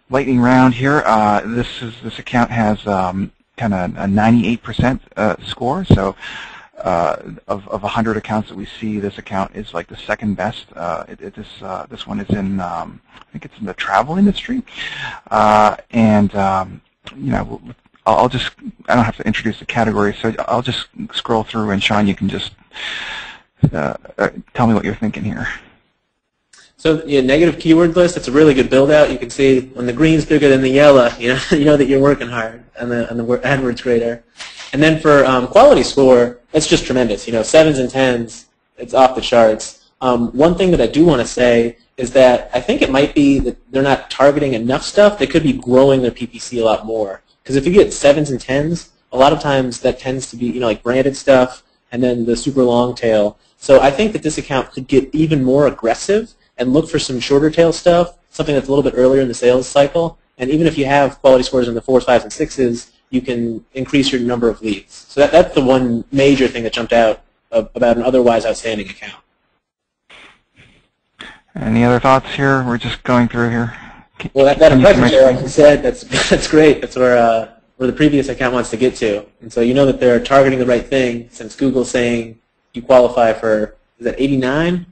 lightning round here. This account has kind of a 98% score, so. Of 100 accounts that we see, this account is like the second best. This one is in, I think it's in the travel industry, I don't have to introduce the category, so I'll just scroll through, and Sean, you can just tell me what you're thinking here. So negative keyword list, it's a really good build out. You can see when the green's bigger than the yellow, you know that you're working hard on the AdWords grader. And then for quality score, it's just tremendous. 7s and 10s, it's off the charts. One thing that I do want to say is that I think it might be that they're not targeting enough stuff. They could be growing their PPC a lot more. Because if you get 7s and 10s, a lot of times that tends to be like branded stuff and then the super long tail. So I think that this account could get even more aggressive and look for some shorter tail stuff, something that's a little bit earlier in the sales cycle. And even if you have quality scores in the 4s, 5s, and 6s, you can increase your number of leads. So that's the one major thing that jumped out about an otherwise outstanding account. Any other thoughts here? We're just going through here. Well, that impression share, like you said, that's great. That's where the previous account wants to get to. And so you know that they're targeting the right thing, since Google's saying you qualify for, is that 89?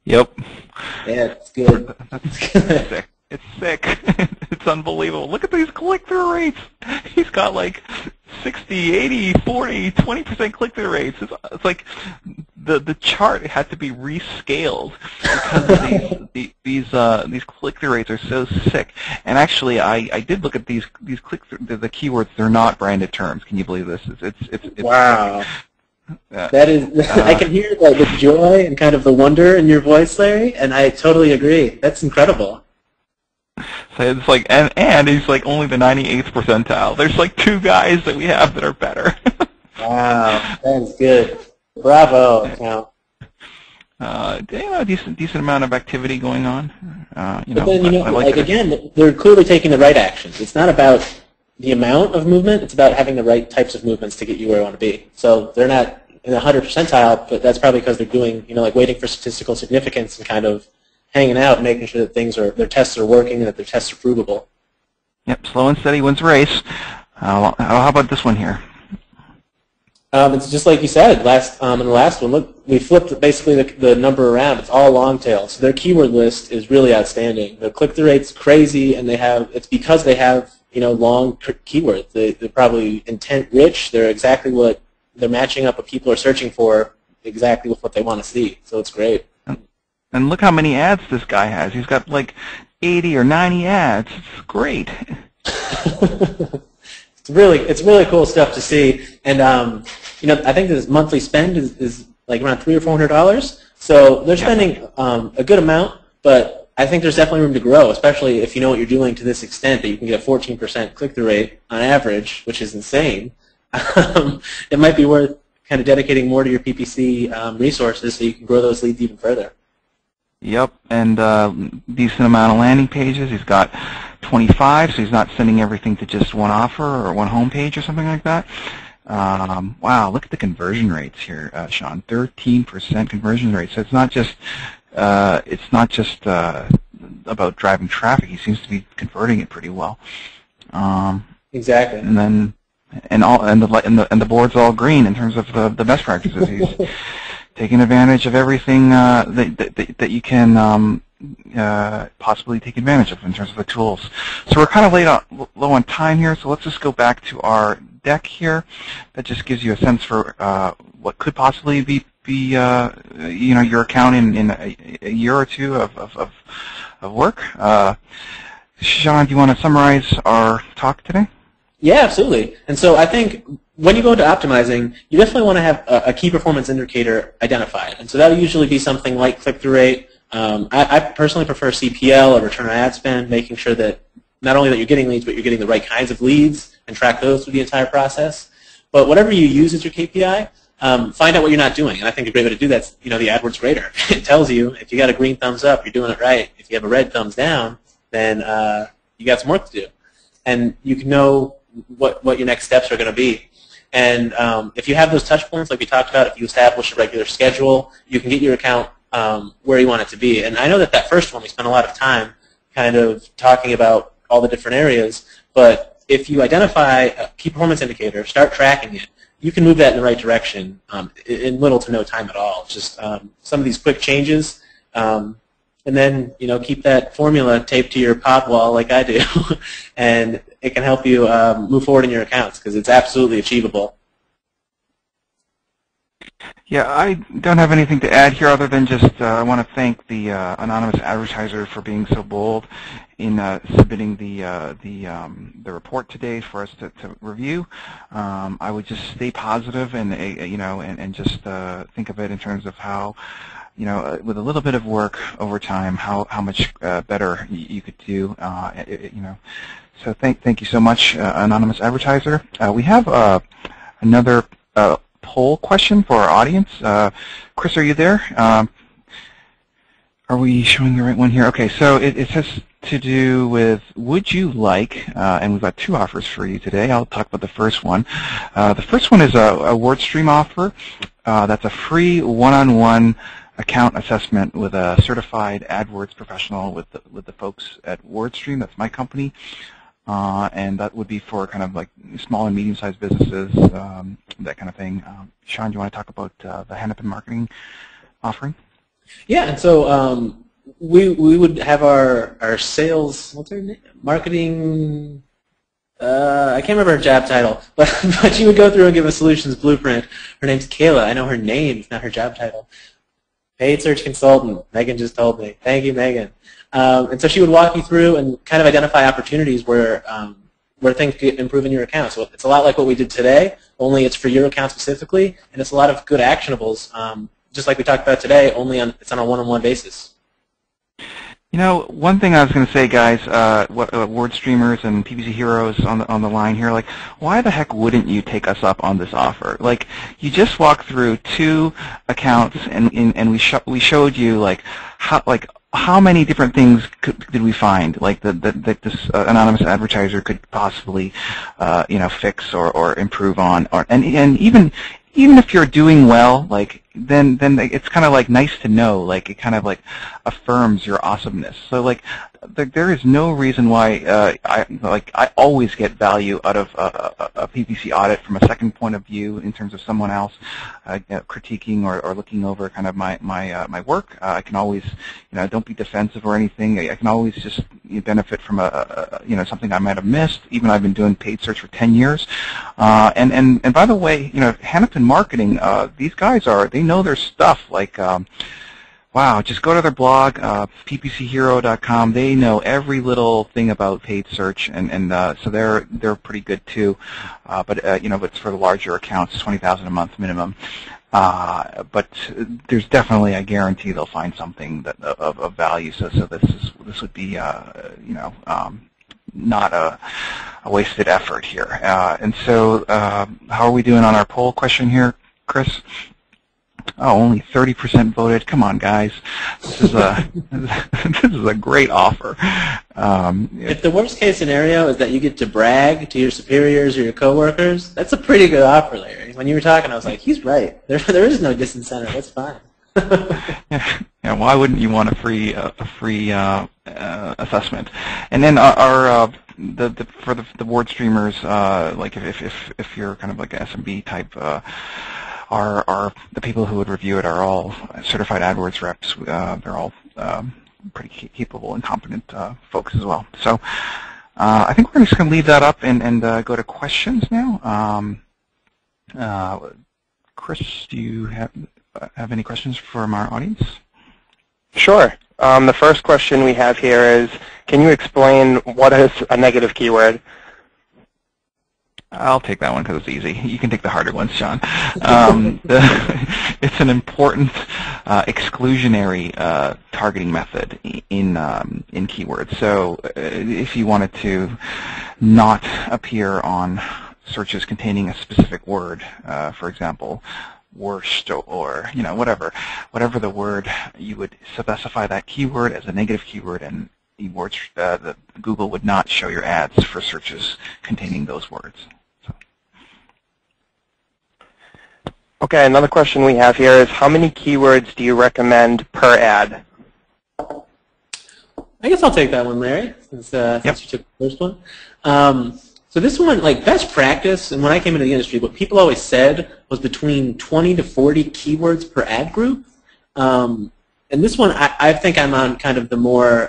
Yep. Yeah, it's good. It's sick. It's sick. It's unbelievable. Look at these click-through rates. He's got like 60, 80, 40, 20% click-through rates. It's like the chart had to be rescaled because these click-through rates are so sick. And actually, I did look at these click-through the keywords. They're not branded terms. Can you believe this? It's wow. That is, I can hear the joy and kind of the wonder in your voice, Larry, and I totally agree. That's incredible. So it's like, and he's like only the 98th percentile. There's like 2 guys that we have that are better. Wow, that's good. Bravo, account. Decent amount of activity going on. But then, again, they're clearly taking the right actions. It's not about the amount of movement. It's about having the right types of movements to get you where you want to be. So they're not in the 100th percentile, but that's probably because they're doing, like waiting for statistical significance and kind of hanging out, making sure that their tests are working and that their tests are provable. Yep, slow and steady wins the race. How about this one here? It's just like you said in the last one. Look, we flipped basically the number around. It's all long tail. So their keyword list is really outstanding. The click-through rate's crazy, and it's because they have long keywords. They're probably intent rich. They're exactly what they're matching up what people are searching for, exactly with what they want to see. So it's great. And look how many ads this guy has. He's got like 80 or 90 ads. It's great. It's really cool stuff to see. And I think this monthly spend is like around $300 or $400. So they're spending a good amount, but I think there's definitely room to grow, especially if you know what you're doing to this extent that you can get a 14% click-through rate on average, which is insane. It might be worth kind of dedicating more to your PPC resources so you can grow those leads even further. Yep, and decent amount of landing pages. He's got 25, so he's not sending everything to just one offer or one home page or something like that. Wow, look at the conversion rates here, Sean. 13% conversion rate. So it's not just about driving traffic. He seems to be converting it pretty well. Exactly. And then the board's all green in terms of the best practices. He's taking advantage of everything that you can possibly take advantage of in terms of the tools. So we're kind of low on time here, so let's just go back to our deck here. That just gives you a sense for what could possibly be your account in a year or two of work. Sean, do you want to summarize our talk today? Yeah, absolutely. And so I think when you go into optimizing, you definitely want to have a key performance indicator identified. And so that will usually be something like click-through rate. I personally prefer CPL, or return on ad spend, making sure that not only that you're getting leads, but you're getting the right kinds of leads and track those through the entire process. But whatever you use as your KPI, find out what you're not doing. And I think a great way to do that's the AdWords grader. It tells you if you got a green thumbs up, you're doing it right. If you have a red thumbs down, then you got some work to do. And you can know what your next steps are going to be. And if you have those touch points like we talked about, if you establish a regular schedule, you can get your account where you want it to be. And I know that first one we spent a lot of time kind of talking about all the different areas, but if you identify a key performance indicator, start tracking it, you can move that in the right direction in little to no time at all. It's just some of these quick changes, and then keep that formula taped to your pod wall like I do, and it can help you move forward in your accounts because it's absolutely achievable. Yeah, I don't have anything to add here other than just I want to thank the anonymous advertiser for being so bold in submitting the report today for us to review. I would just stay positive and just think of it in terms of how with a little bit of work over time, how much better you could do. So thank you so much, anonymous advertiser. We have another poll question for our audience. Chris, are you there? Are we showing the right one here? Okay, so it has to do with would you like, and we've got two offers for you today. I'll talk about the first one. The first one is a WordStream offer. That's a free one-on-one account assessment with a certified AdWords professional with the folks at WordStream. That's my company. And that would be for kind of like small and medium-sized businesses, that kind of thing. Sean, do you want to talk about the Hanapin Marketing offering? Yeah, and so we would have our sales, what's her name? Marketing, I can't remember her job title, but she would go through and give a solutions blueprint. Her name's Kayla. I know her name, not her job title. Paid search consultant. Megan just told me. Thank you, Megan. And so she would walk you through and kind of identify opportunities where things could improve in your account. So it's a lot like what we did today, only it's for your account specifically, and it's a lot of good actionables, just like we talked about today, it's on a one-on-one basis. One thing I was going to say, guys, word streamers and PPC heroes on the line here, like, why the heck wouldn't you take us up on this offer? Like, you just walked through two accounts, and we showed you like how many different things did we find like that this anonymous advertiser could possibly fix or improve on, and even if you're doing well, like then it's kind of like nice to know. Like it kind of like affirms your awesomeness. So like there is no reason why I always get value out of a PPC audit from a second point of view in terms of someone else critiquing or looking over kind of my work. I can always, don't be defensive or anything. I can always just benefit from something I might have missed. Even I've been doing paid search for 10 years. And by the way, Hanapin Marketing, these guys they know their stuff. Like, wow, just go to their blog, ppchero.com. They know every little thing about paid search, and so they're pretty good too. But it's for the larger accounts, 20,000 a month minimum. But there's definitely, I guarantee, they'll find something of value. So this would be not a wasted effort here. And so, how are we doing on our poll question here, Chris? Oh, only 30% voted. Come on, guys. This is a great offer. If the worst case scenario is that you get to brag to your superiors or your coworkers, that's a pretty good offer, Larry. When you were talking, I was like, he's right. There is no disincentive. That's fine. Yeah. Why wouldn't you want a free assessment? And then for the board streamers, like if you're kind of like an SMB type. Are the people who would review it are all certified AdWords reps. They're all pretty capable and competent folks as well. So I think we're just going to leave that up and go to questions now. Chris, do you have any questions from our audience? Sure. The first question we have here is, can you explain what is a negative keyword? I'll take that one because it's easy. You can take the harder ones, John. It's an important exclusionary targeting method in keywords. So if you wanted to not appear on searches containing a specific word, for example, worst or whatever the word, you would specify that keyword as a negative keyword, and Google would not show your ads for searches containing those words. Okay, another question we have here is, how many keywords do you recommend per ad? I guess I'll take that one, Larry, since you took the first one. So this one, like best practice, and when I came into the industry, what people always said was between 20 to 40 keywords per ad group. And this one, I think I'm on kind of the more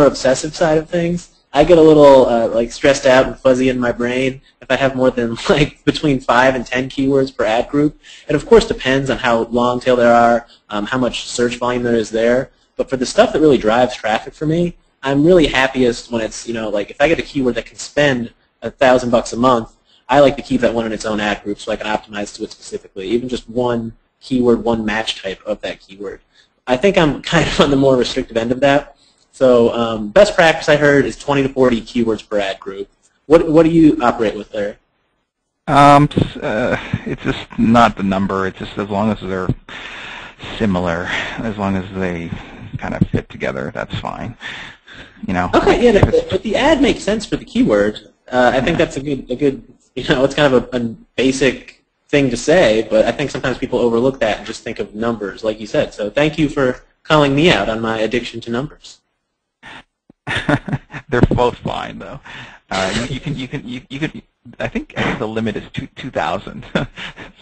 obsessive side of things. I get a little like stressed out and fuzzy in my brain if I have more than like between 5 and 10 keywords per ad group. It of course depends on how long tail there are, how much search volume there is there. But for the stuff that really drives traffic for me, I'm really happiest when it's, like if I get a keyword that can spend $1,000 a month, I like to keep that one in its own ad group so I can optimize to it specifically, even just one keyword, one match type of that keyword. I think I'm kind of on the more restrictive end of that. So best practice I heard is 20 to 40 keywords per ad group. What do you operate with there? It's just not the number. It's just as long as they're similar, as long as they kind of fit together, that's fine. Okay, yeah, but the ad makes sense for the keyword. I think that's a good. It's kind of a basic thing to say, but I think sometimes people overlook that and just think of numbers, like you said. So thank you for calling me out on my addiction to numbers. They're both fine, though. You can. I think the limit is 2,000.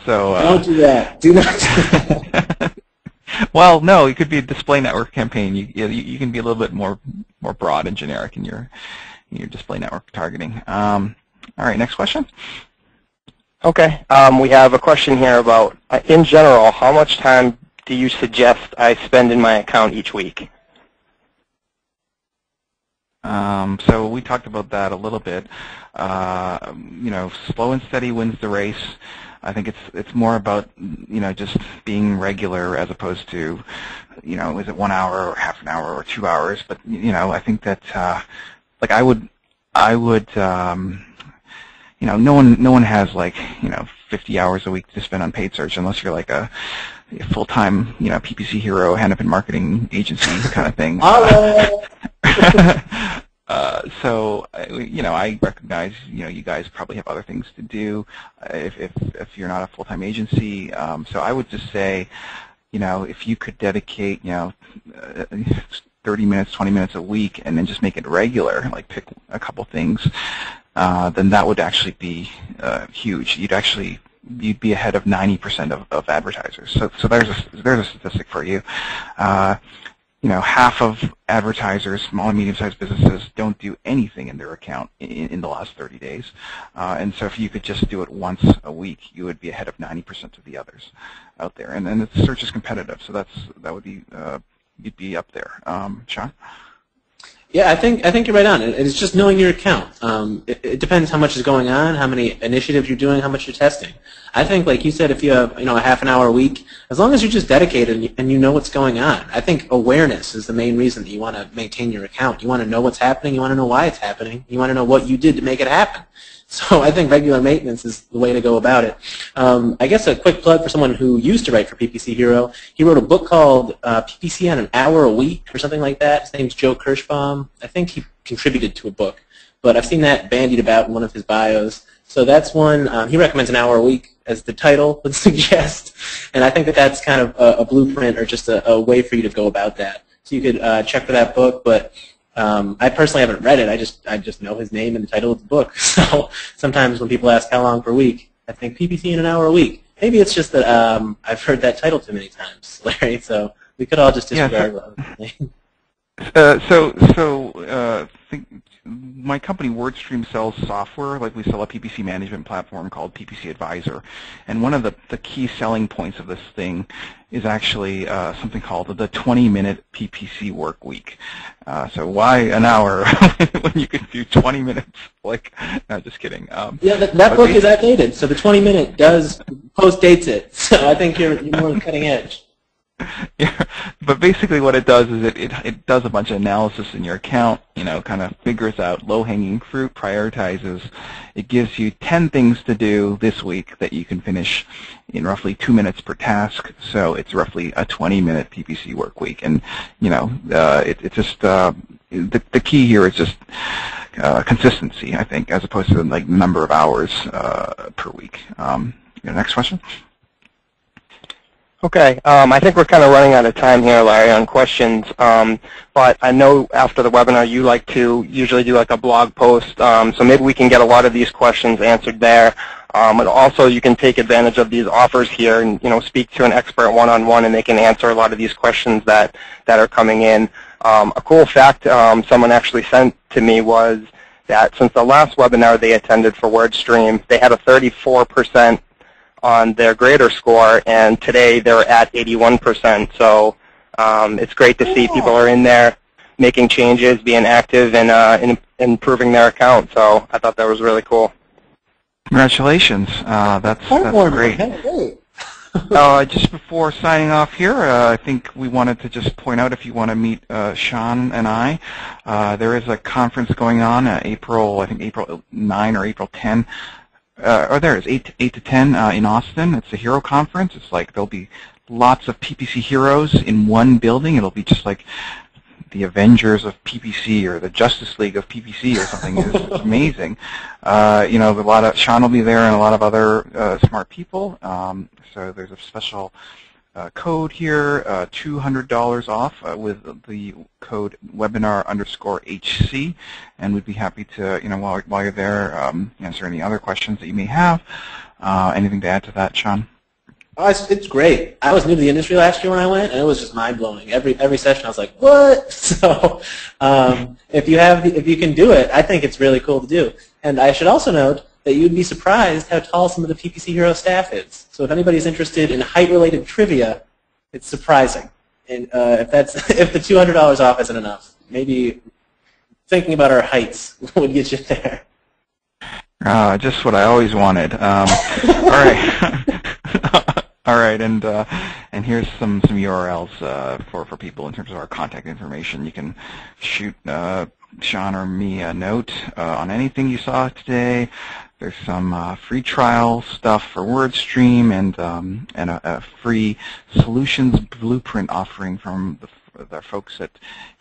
So don't do that. Do not do that. Well, no, it could be a display network campaign. You can be a little bit more broad and generic in your display network targeting. All right, next question. Okay, we have a question here about, in general, how much time do you suggest I spend in my account each week? So we talked about that a little bit. Slow and steady wins the race. I think it's more about just being regular as opposed to is it 1 hour or half an hour or 2 hours? But I think that like I would no one has like 50 hours a week to spend on paid search unless you're like a full-time PPC Hero Hanapin Marketing agency kind of thing. So, I recognize, you guys probably have other things to do if you're not a full-time agency. So I would just say, if you could dedicate, 30 minutes, 20 minutes a week, and then just make it regular, like pick a couple things, then that would actually be huge. You'd be ahead of 90% of advertisers. So there's a statistic for you. Half of advertisers, small and medium-sized businesses, don't do anything in their account in the last 30 days. And so if you could just do it once a week, you would be ahead of 90% of the others out there. And the search is competitive, so that would be you'd be up there. Sean? Yeah, I think you're right on. It's just knowing your account. It depends how much is going on, how many initiatives you're doing, how much you're testing. I think, like you said, if you have a half an hour a week, as long as you're just dedicated and you know what's going on. I think awareness is the main reason that you want to maintain your account. You want to know what's happening. You want to know why it's happening. You want to know what you did to make it happen. So I think regular maintenance is the way to go about it. I guess a quick plug for someone who used to write for PPC Hero. He wrote a book called PPC on an Hour a Week or something like that. His name's Joe Kirschbaum. I think he contributed to a book, but I've seen that bandied about in one of his bios. So that's one. He recommends an hour a week, as the title would suggest, and I think that that's kind of a blueprint or just a way for you to go about that. So you could check for that book, but I personally haven't read it. I just know his name and the title of the book. So sometimes when people ask how long per week, I think PPC in an hour a week. Maybe it's just that I've heard that title too many times, Larry. So we could all just disregard my company WordStream sells software. Like, we sell a PPC management platform called PPC Advisor, and one of the key selling points of this thing is actually something called the 20-minute PPC work week. So why an hour when you can do 20 minutes? Like, no, just kidding. Yeah, that book is outdated, so the 20-minute does post-dates it. So I think you're more cutting edge. Yeah, but basically what it does is it does a bunch of analysis in your account, kind of figures out low-hanging fruit, prioritizes. It gives you 10 things to do this week that you can finish in roughly 2 minutes per task, so it's roughly a 20-minute PPC work week. And, it's just, the key here is just consistency, I think, as opposed to like number of hours per week. Next question. Okay, I think we're kind of running out of time here, Larry, on questions. But I know after the webinar you like to usually do like a blog post, so maybe we can get a lot of these questions answered there. And also you can take advantage of these offers here and speak to an expert one-on-one, and they can answer a lot of these questions that are coming in. A cool fact someone actually sent to me was that since the last webinar they attended for WordStream, they had a 34% on their grader score, and today they're at 81%. So it's great to see people are in there making changes, being active, and improving their account. So I thought that was really cool. Congratulations. That's great. Just before signing off here, I think we wanted to just point out, if you want to meet Sean and I, there is a conference going on April 9 or April 10. There is 8 to 10 in Austin. It's a hero conference. It's like there'll be lots of PPC heroes in one building. It'll be just like the Avengers of PPC or the Justice League of PPC or something. It's amazing. Sean will be there and a lot of other smart people. So there's a special code here, $200 off with the code webinar_HC, and we'd be happy to, while you're there, answer any other questions that you may have. Anything to add to that, Sean? Oh, it's great. I was new to the industry last year when I went, and it was just mind-blowing. Every session I was like, what? So if you can do it, I think it's really cool to do. And I should also note that you'd be surprised how tall some of the PPC Hero staff is. So if anybody's interested in height-related trivia, it's surprising. And if the $200 off isn't enough, maybe thinking about our heights would get you there. Just what I always wanted. All right. All right, and here's some URLs for people in terms of our contact information. You can shoot Sean or me a note on anything you saw today. There's some free trial stuff for WordStream and a free solutions blueprint offering from with our folks at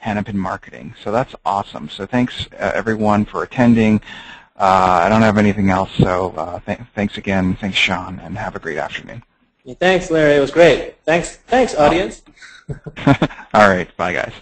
Hanapin Marketing. So that's awesome. So thanks everyone for attending. I don't have anything else, so thanks again. Thanks, Sean, and have a great afternoon. Thanks, Larry. It was great. Thanks, audience. All right. Bye, guys.